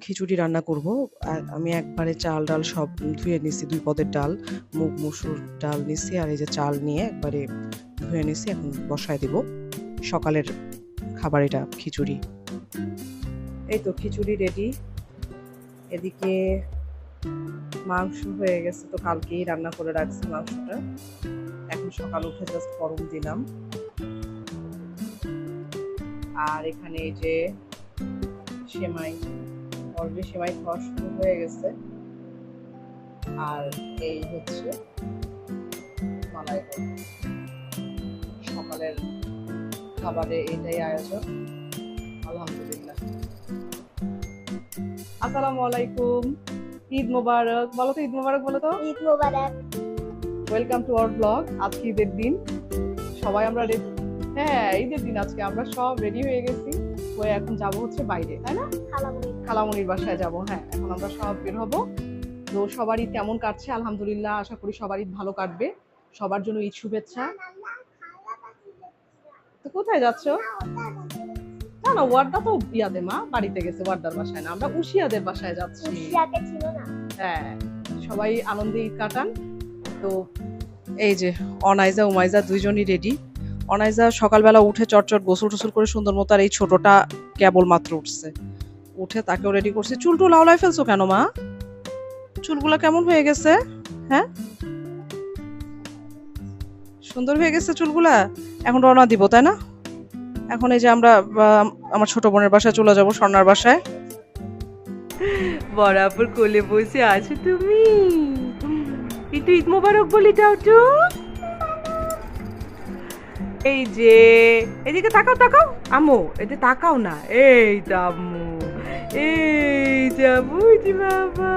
খিচুড়ি রান্না করব। আমি একবারে চাল ডাল সব ধুয়ে নিছি, ২ পদের ডাল, মুগ মসুর ডাল নিছি আর এই যে চাল নিয়ে একবারে ধুয়ে নিছি। এখন বসায় দিব সকালের খাবার, এটা খিচুড়ি। এই তো খিচুড়ি রেডি। এদিকে মাংস হয়ে গেছে, তো কালকেই রান্না করে রাখছি মাংসটা। এখন সকাল উঠে জাস্ট গরম দিলাম। আর এখানে এই যে সেমাই, অলরেডি সেমাই খাওয়া শুরু হয়ে গেছে। আর এই হচ্ছে মালাই। সকালের খাবারে এটাই আয়োজন, আলহামদুলিল্লাহ। আসসালামু আলাইকুম, ঈদ মোবারক। বলো তো ঈদ মোবারক, বলো তো ঈদ মোবারক। Welcome to our blog. আজকে ঈদের দিন, সবাই আমরা হ্যাঁ ঈদের দিন আজকে আমরা সব রেডি হয়ে গেছি, হয়ে এখন যাব হচ্ছে বাইরে, তাই না? খালামণির বাসায় যাব। হ্যাঁ, এখন আমরা সব বের হবো। তো সবার ঈদ কেমন কাটছে? আলহামদুলিল্লাহ, আশা করি সবার ঈদ ভালো কাটবে। সবার জন্য ঈদ শুভেচ্ছা। তো কোথায় যাচ্ছ? না না, ওয়ার্ডা তো ইয়াদে মা বাড়িতে গেছে, ওয়ার্ডার বাসায় না, আমরা উশিয়াদের বাসায় যাচ্ছি। হ্যাঁ, সবাই আনন্দে ঈদ কাটান। তো এই যে অনাইজা উমাইজা দুইজনই রেডি। অনাইজা সকালবেলা উঠে চটচট গোসল টোসল করে সুন্দর মতো, আর এই ছোটটা কেবল মাত্র উঠছে, উঠে তাকেও রেডি করছি। চুল টুল আওলাই ফেলছো কেন মা? চুলগুলা কেমন হয়ে গেছে? হ্যাঁ, সুন্দর হয়ে গেছে চুলগুলা। এখন রওনা দিব, তাই না? এখন এই যে আমরা আমার ছোট বোনের বাসায় চলে যাব, স্বর্ণার বাসায়। বরাবর কোলে বসে আছো তুমি, একটু ঈদ মোবারক বলি দাও তো। এই যে এদিকে তাকাও তাকাও আম্মু, এদিকে তাকাও না। এই তো আম্মু, এই যে আম্মু, জি বাবা।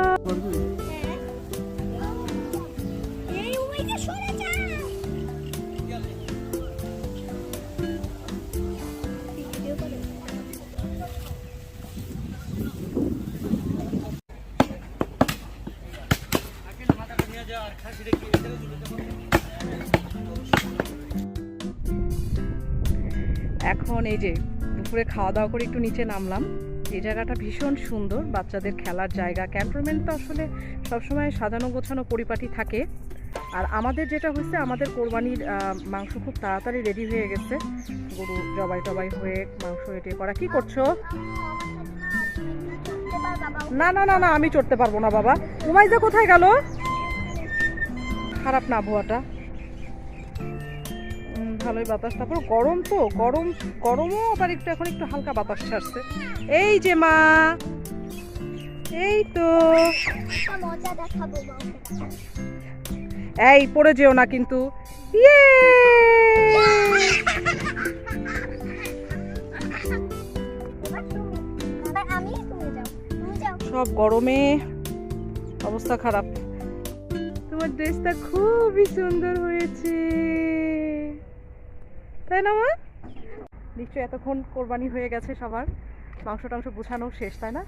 এখন এই যে দুপুরে খাওয়া দাওয়া করে একটু নিচে নামলাম। এই জায়গাটা ভীষণ সুন্দর, বাচ্চাদের খেলার জায়গা। ক্যান্টনমেন্ট তো আসলে সবসময় সাজানো গোছানো পরিপাটি থাকে। আর আমাদের যেটা হচ্ছে, আমাদের কোরবানির মাংস খুব তাড়াতাড়ি রেডি হয়ে গেছে। গরু জবাই টবাই হয়ে মাংস রেডি করা। কি করছো? না না না না, আমি চড়তে পারবো না বাবা। উমাইজা কোথায় গেল? খারাপ না আবহাওয়াটা, ভালোই বাতাস। তারপর গরম তো, গরমও আবার একটু, এখন একটু হালকা বাতাস ছাড়ছে। এই যে মা, এই তো। এই পড়ে যেও না কিন্তু। ইয়ে, সব গরমে অবস্থা খারাপ। তোমার ড্রেসটা খুবই সুন্দর হয়েছে, তাই না মা? নিশ্চয়ই এতক্ষণ কোরবানি হয়ে গেছে, সবার মাংস টাংস গুছানো শেষ, তাই না?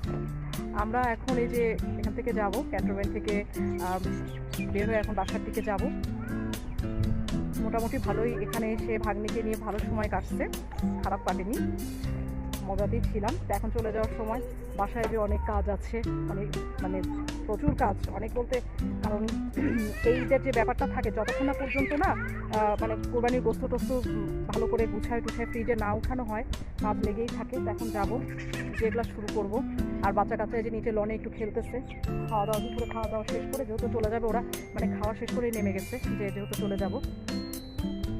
আমরা এখন এই যে এখান থেকে যাব, ক্যান্টনমেন্ট থেকে বের হয়ে এখন বাসার দিকে যাব। মোটামুটি ভালোই এখানে এসে ভাগ্নিকে নিয়ে ভালো সময় কাটছে, খারাপ কাটেনি, মজাতেই ছিলাম। তো এখন চলে যাওয়ার সময় বাসায় যে অনেক কাজ আছে, অনেক মানে প্রচুর কাজ, অনেক বলতে, কারণ এইটার যে ব্যাপারটা থাকে, যতক্ষণ না পর্যন্ত না মানে কোরবানির গোস্ত টোস্ত ভালো করে গুছায় টুছায় ফ্রিজে না উঠানো হয়, কাজ লেগেই থাকে। তো এখন যাবো, যেগুলো শুরু করব। আর বাচ্চা কাচ্চা যে নিচে লনে একটু খেলতেছে, খাওয়া দাওয়া দুপুরে খাওয়া দাওয়া শেষ করে, যেহেতু চলে যাবে ওরা, মানে খাওয়া শেষ করেই নেমে গেছে যে যেহেতু চলে যাব।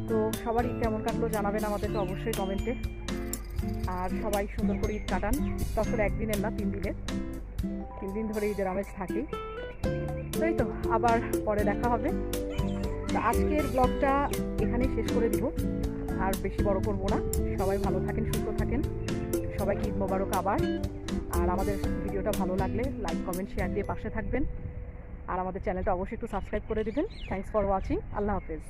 তো সবারই কেমন কাটলো জানাবেন আমাদেরকে অবশ্যই কমেন্টে। আর সবাই সুন্দর করে ঈদ কাটান। তো আসলে একদিনের না, 3 দিনের, 3 দিন ধরে ঈদের আমেজ থাকেই। তাই তো, আবার পরে দেখা হবে। তো আজকের ব্লগটা এখানেই শেষ করে দিব, আর বেশি বড় করব না। সবাই ভালো থাকেন, সুস্থ থাকেন, সবাইকে ঈদ মোবারক আবার। আর আমাদের ভিডিওটা ভালো লাগলে লাইক কমেন্ট শেয়ার দিয়ে পাশে থাকবেন। আর আমাদের চ্যানেলটা অবশ্যই একটু সাবস্ক্রাইব করে দিবেন। Thanks for watching. আল্লাহ হাফেজ।